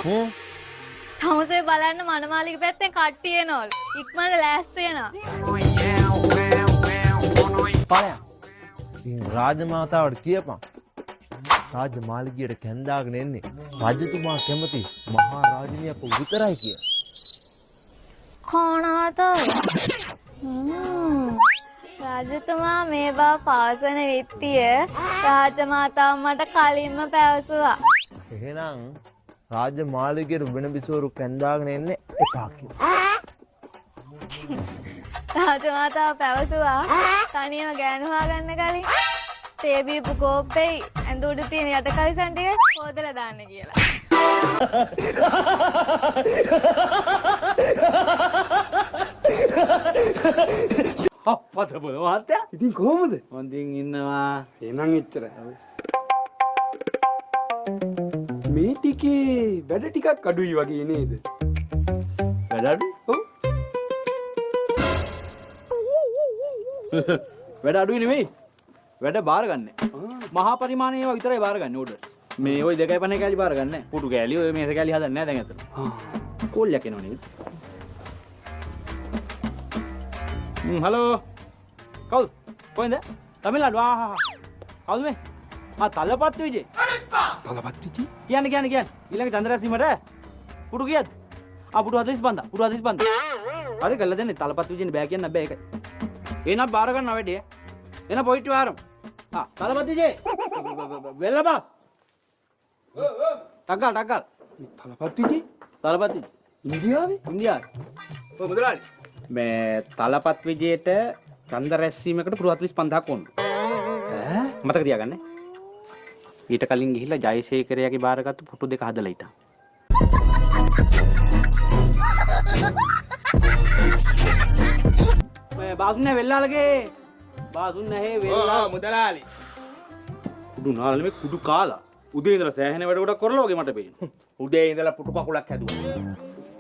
තමුසේ බලන්න මනමාලික පැත්තෙන් කට්ටිය එනවලු. ඉක්මනට ලෑස්ති වෙනවා. පායා. ඉතින් රාජමාතාවට කියපන්. රාජමාලිගයට කැඳාගෙන එන්නේ රජතුමා කැමති මහා රාජිනියක් විතරයි කිය. කොණාතෝ? රජතුමා මේ බව පාසන විත්තිය රාජමාතාව මට කලින්ම පැවසුවා. එහෙනම් රාජමාලිගයට වෙන බිසවරු කැඳාගෙන එන්නේ එපා කියලා. රාජමාතාව පැවසුවා තනියම ගෑනු හොයාගන්න කලින් තේ බීපු කෝප්පේ ඇඳුඩ තියෙන යට කලිසන් ටික හොදලා දාන්න කියලා. අප්පත බල මහත්තයා. ඉතින් කොහොමද? හොඳින් ඉන්නවා. එහෙනම් එච්චරයි. මේ ටිකේ වැඩ ටිකක් අඩුයි වගේ නේද? වැඩ අඩු? ඔව්. වැඩ අඩුයි නෙමෙයි. වැඩ බාර ගන්න. මහා පරිමාණයේ ඒවා විතරයි බාර ගන්න ඕඩර්ස්. මේ ওই 2.5 කෑලි බාර ගන්න. පුටු කෑලි ඔය මේස කෑලි හදන්නේ නැහැ දැන් අතන. කෝල්යක් එනවා නේද? හලෝ. කවුද? කොහෙන්ද? තමිල්නාඩු. කවුද මේ? තලපත් විජේ. තලපත් විජේ? කියන්න. ඊළඟ චන්ද්‍රාසීමට පුටු කීයද? පුටු 45. පුටු 45. හරි ගල්ලා දෙන්නේ තලපත් විජේනේ බෑ කියන්න බෑ ඒකයි. එනක් බාර ගන්න වැඩේ. එන පොයිට් වාරම්. තලපත් විජේ. වෙල්ල බස්. ටග්ගල්. තලපත් විජේ? තලපත් විජේ. ඉන්දියාවේ? ඔය මුදලාලි. මේ තලපත් විජේට ඡන්ද රැස්වීමකට පුරු 45000ක් ඕන. මතක තියාගන්න. ඊට කලින් ගිහිල්ලා ජයසේකරයාගේ බාරගත්තු පුටු දෙක හදලා ඉතින්. මේ බාසුන්නේ වෙල්ලාලගේ. බාසුන්නේ වෙල්ලා මුදලාලි. කුඩු නාලල මේ කුඩු කාලා. උදේ ඉඳලා සෑහෙන වැඩ ගොඩක් කරලා වගේ මට පේනවා. උදේ ඉඳලා පුටු කකුලක් හැදුවා.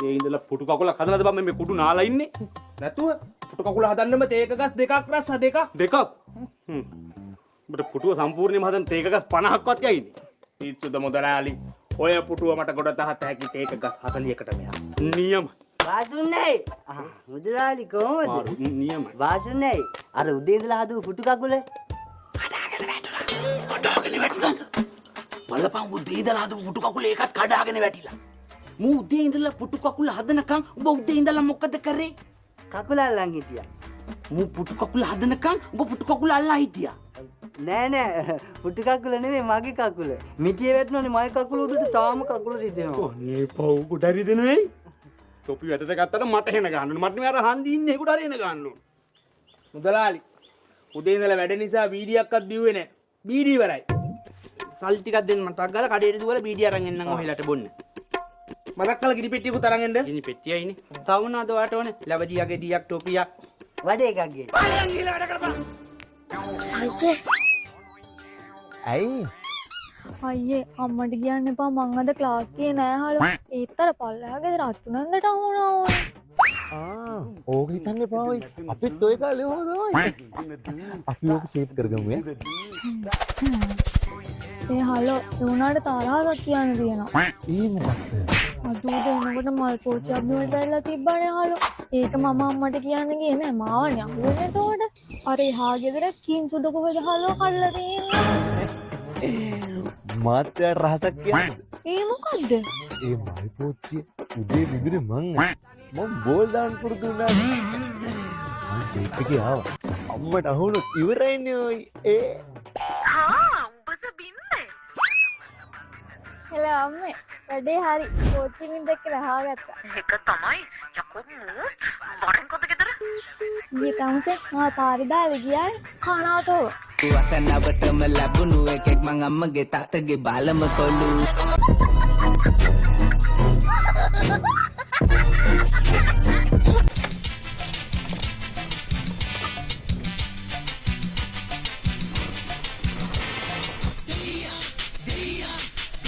ඒ ඉඳලා පුටු කකුලක් හදලාද බම් මේ කුඩු නාලා ඉන්නේ? නැතුව පුටු කකුල හදන්නම තේක ගස් දෙකක් රැස්ස දෙකක්. ඔබට පුටුව සම්පූර්ණයෙන්ම හදන්න තේක ගස් 50ක්වත් යයිනේ. පිස්සුද මුදලාලි. ඔය පුටුව මට ගොඩ තහත හැකි තේක ගස් 40කට මෙහා. නියම. වාසුන්නේ මුදලාලි කොහොමද? නියම. වාසුන්නේ අර උදේ ඉඳලා හදපු පුටු කකුල කඩාගෙන වැටුණා. බලපන් උදේ ඉඳලා හදපු පුටු කකුල ඒකත් කඩාගෙන වැටිලා. මූ උදේ ඉඳලා පුටු කකුල හදනකම් ඔබ උදේ ඉඳලා මොකද කරේ? කකුල අල්ලන් හිටියා. මූ පුටු කකුල හදනකම් ඔබ පුටු කකුල අල්ලා හිටියා. නෑ පුටු කකුල නෙමෙයි මගේ කකුල. මිටියේ වැටුණානේ මගේ කකුල උඩට තාම කකුල රිදෙනවා. ඔන්නේ පව් කොට රිදෙනවේ. තොපි වැටට ගත්තට මට හෙන ගන්න ඕනේ. මට මේ අර හන්දි ඉන්නේ ඒකට හරි එන ගන්න ඕනේ. මුදලාලි. උදේ ඉඳලා වැඩ නිසා බීඩියක්වත් බිව්වේ නැහැ. බීඩි ඉවරයි. සල්ලි ටිකක් දෙන්න මට අක් ගාලා කඩේට දුවලා බීඩිය අරන් එන්නම් ඔහෙලට බොන්න. මතක් කළ ගිනි පෙට්ටියකුත් අරන් එන්න. ගිනි පෙට්ටියයිනේ. තවුනාද ඔයාට ඕනේ? ලැබදියාගේ ඩීයක් ටෝපියක්. වැඩ එකක් ගේ. පාලයන් ගිහලා වැඩ කරපන්. ඇයි? අයියේ අම්මට කියන්න එපා මං අද ක්ලාස් ගියේ නෑ හලෝ. ඒත්තර පල්ලෙහාගේ රත්තුනන්දට වුණා ඕනේ. ඕක හිතන්න එපා ඔයි. අපිත් ඔය කාලේ ඕක තමයි. අපි ඕක සේව් කරගමු ඈ. ඒ හලෝ උනාට තරහක් කියන්න තියෙනවා. ඒ මොකක්ද? අදෝද එනකොට මල් පෝච්චියක් බිමට වැටලා තිබ්බනේ හලෝ. ඒක මම අම්මට කියන්න ගියේ නෑ මාවනේ අහුවෙන්නේ එතකොට. අර එහා ගෙදර කිංසුද කොහෙද හලෝ කල්ලා තියෙන්නේ. මාත්‍යාට රහසක් කියන්නේ. ඒ මොකද්ද? ඒ මල් පෝච්චිය උදේ විදුරේ මම බෝල් දාන්න පුරුදු වුණා. මම සීට් එකේ ආවා. අම්මට අහුණොත් ඉවරයිනේ ඔයි. උඹද බින්නේ. හෙලා අම්මේ වැඩේ හරි. පෝච්චියෙන් දැක්ක රහාගත්තා. එක තමයි යකෝ වරෙන් කොද ගෙදර ඊයේ තමුසේ මා පාරේ දාලා ගියානේ කනාතෝ. වසනවටම ලැබුණු එකෙක් මං අම්මගේ තාත්තගේ බාලම කොළු.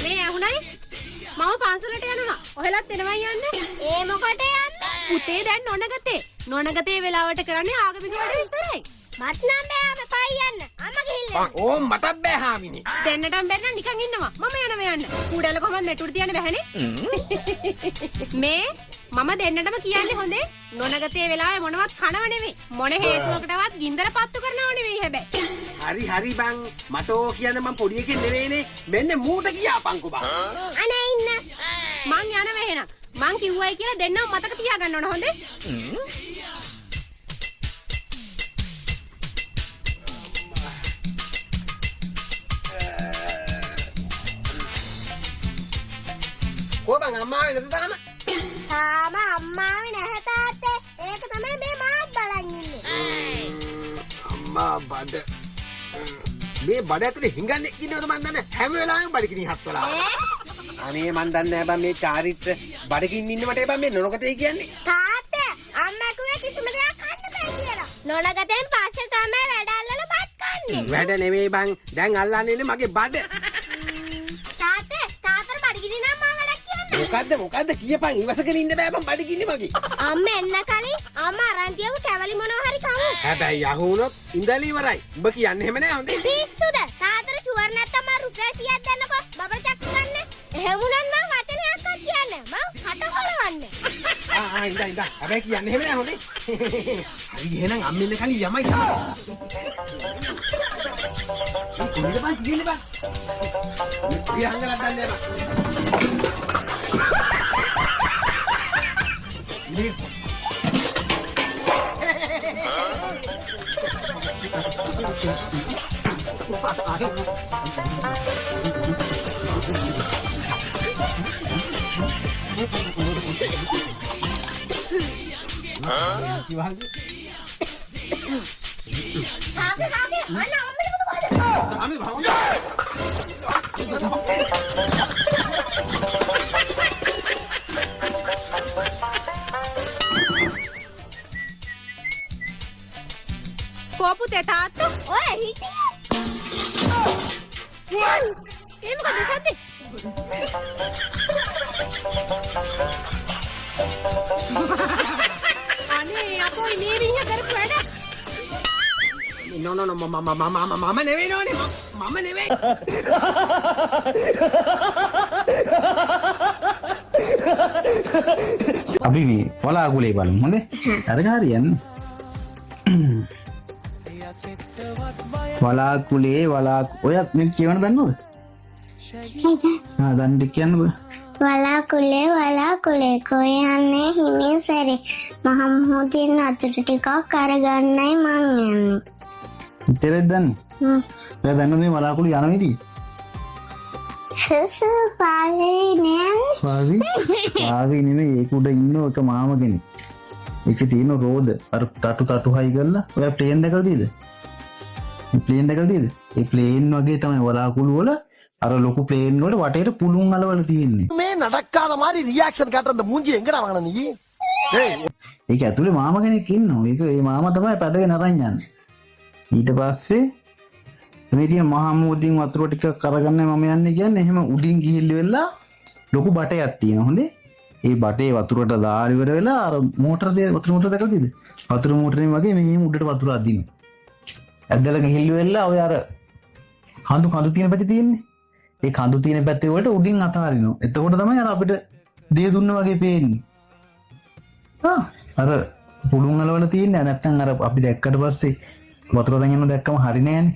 මේ ඇහුණයි මම පන්සලට යනවා. ඔහෙලත් එනවා යන්නේ. ඒ මොකට යන්නේ? පුතේ දැන් නොනගතේ වෙලාවට කරන්නේ ආගමික වැඩ විතරයි. මත් නම් බෑ අපේ පයි යන්න. අම්මා ගිහිල්ලා ඕ මටත් බෑ හාමිනේ. දෙන්නටම බැන්න නිකන් ඉන්නවා. මම යනවා යන්න. කුඩල කොහමද මෙටුරු තියන්න බැහැනේ. මේ මම දෙන්නටම කියන්නේ හොඳේ. නොනගතේ වෙලාවේ මොනවත් කනව නෙවෙයි. මොන හේතුවකටවත් ගින්දර පත්තු කරනව නෙවෙයි හැබැයි. හරි බං මට ඕ කියන්න මම පොඩි එකෙක් නෙවෙයිනේ. මෙන්න මූට කියාපන්කෝ බං. අනේ ඉන්න. මං යනවා එහෙනම්. මං කිව්වයි කියලා දෙන්නම මතක තියාගන්න ඕන හොඳේ. කොබන් අම්මා වෙනද තාම? තාම අම්මාව නැහැ තාත්තේ. ඒක තමයි මේ මාත් බලන් ඉන්නේ. අම්මා බඩ මේ බඩ ඇතුලේ හිඟන්නේ ඉන්නවද මන් දන්නේ හැම වෙලාවෙම බඩකින් හත්වලා. අනේ මන් දන්නේ නැහැ බං මේ චාරිත්‍ර බඩකින් ඉන්න මට බං මේ නොනගතේ කියන්නේ. තාත්තේ අම්මා කිව්වේ කිසිම දෙයක් කන්න බෑ කියලා. නොනගතෙන් පස්සේ තමයි වැඩ අල්ලලා පත් කන්නේ. වැඩ නෙවෙයි බං දැන් අල්ලන්නේ ඉන්නේ මගේ බඩ. තාත්තේ තාත්තට බඩගිනි නම් මම වැඩක් කියන්නේ. මොකද්ද කියපන් ඉවසගෙන ඉන්න බෑ බං බඩගින්නේ මගේ. අම්මා එන්න කලින් අම්මා අරන් තියමු කැවලි මොනවා හරි කමු. හැබැයි අහුනොත් ඉඳලා ඉවරයි. උඹ කියන්නේ එහෙම නෑ හොඳේ. පිස්සුද? තාත්තට ෂුවර් නැත්තම් මම රුපියල් 100ක් දෙන්නකෝ. බබල් චක්කු ගන්න. එහෙම උනන් මම වචනයක්වත් කියන්නේ මම කට කොලවන්නේ. ඉඳා. හැබැයි කියන්නේ එහෙම නෑ හොඳේ. හරි එහෙනම් අම්මිල්ල කලින් යමයි තමයි. කොහෙද බං කියෙන්නේ බං? පියහංගලක් ගන්න බං. පුතේ තාත්තා ඔය හිටියේ. ඒ මොකද සද්දේ? අනේ අපෝයි මේ විහිය කරපු වැඩ. නෝ මම නෙවෙයි නෝනේ මම නෙවෙයි. අපි මේ වලාකුලේ බලමු හොඳේ. අරක හරියන්නේ. වලාකුලේ ඔයත් මේ කියවන දන්නවද? දන්න ටික කියන්නකෝ. වලාකුලේ කොයන්නේ හිමින් සැරේ මහ මුහුදින් අතුරු ටිකක් අරගන්නයි මං යන්නේ. ඉතරෙත් දන්නේ? ඔයා දන්නවද මේ වලාකුළු යන විදිය? පාවි නෙමෙයි ඒක උඩ ඉන්න එක මාම කෙනෙක්. ඒකේ තියෙන රෝද අර තටු හයි කරලා ඔයා ප්ලේන් දැකලා තියෙද? ප්ලේන් දැකලා තියෙද? ඒ ප්ලේන් වගේ තමයි වලාකුළු වල අර ලොකු ප්ලේන් වල වටේට පුළුන් අලවල තියෙන්නේ. මේ නඩක්කාத මාරි රියැක්ෂන් காட்டுற அந்த மூஞ்சி எங்கடா வாங்குன நீ? ඒක ඇතුලේ මාම කෙනෙක් ඉන්නවා. ඒක ඒ මාම තමයි පැදගෙන අරන් යන්නේ. ඊට පස්සේ මේ තියෙන මහා මුහුදින් වතුර ටිකක් අරගන්න මම යන්නේ කියන්නේ එහෙම උඩින් ගිහිල්ල වෙලා ලොකු බටයක් තියෙනවා හොඳේ. ඒ බටේ වතුරට දාලා ඉවර වෙලා අර මෝටර වතුර මෝටර දැකලා තියෙද? වතුර මෝටරෙන් වගේ මෙහෙම උඩට වතුර අදිනවා. ඇදලා ගිහිල්ල වෙලා ඔය අර කඳු තියෙන පැත්තේ තියෙන්නේ. ඒ කඳු තියෙන පැත්තේ වලට උඩින් අතාරිනවා. එතකොට තමයි අර අපිට දේ දුන්න වගේ පේන්නේ. අර පුළුන් වල තියෙන්නේ නැත්තම් අර අපි දැක්කට පස්සේ වතුර අරන් යන දැක්කම හරි නෑනේ.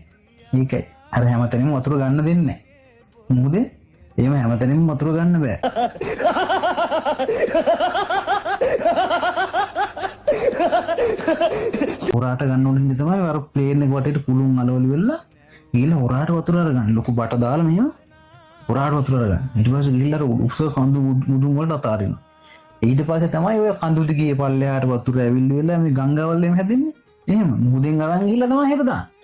ඒකයි. අර හැමතැනම වතුර ගන්න දෙන්නේ නැහැ. මොකද? එහෙම හැමතැනම වතුර ගන්න බෑ. හොරාට ගන්න ඕනේ තමයි අර ප්ලේන් එක වටේට පුළුන් අලවලු වෙලා ගිහලා හොරාට වතුර අරගන්න. ලොකු බට දාලා මෙහෙම හොරාට වතුර අරගන්න. ඊට පස්සේ ගිහලා අර උස කඳු මුදුන් වලට අතාරිනවා. ඊට පස්සේ තමයි ඔය කඳු දිගේ පල්ලෙහාට වතුර ඇවිල්ලි වෙලා මේ ගංගාවල් එහෙම හැදෙන්නේ. එහෙම මුහුදෙන් අරන් ගිහලා තමයි හෙට දාන්නේ.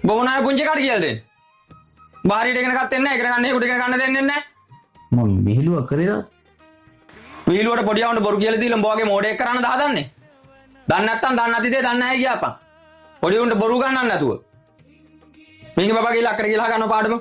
බොමනාය පුංචි කාට කියලා දෙන්න. බාහිරට එකන ගත්තේ නැහැ. එකට ගන්න ඒකට එකන ගන්න දෙන්නේ නැහැ. මම විහිළුවක් කරේද? විහිළුවට පොඩි යවන්න බොරු කියලා දීලා උඹ වගේ මෝඩයෙක් කරන්න දාදන්නේ. දන්නේ නැත්තම් දන්නේ නැති දේ දන්නේ නැහැ කියපන්. පොඩි උන්ට බොරු ගන්නන්න නැතුව. මින්ගේ බබා ගිහලා අක්කට ගිහලා ගන්න පාඩම.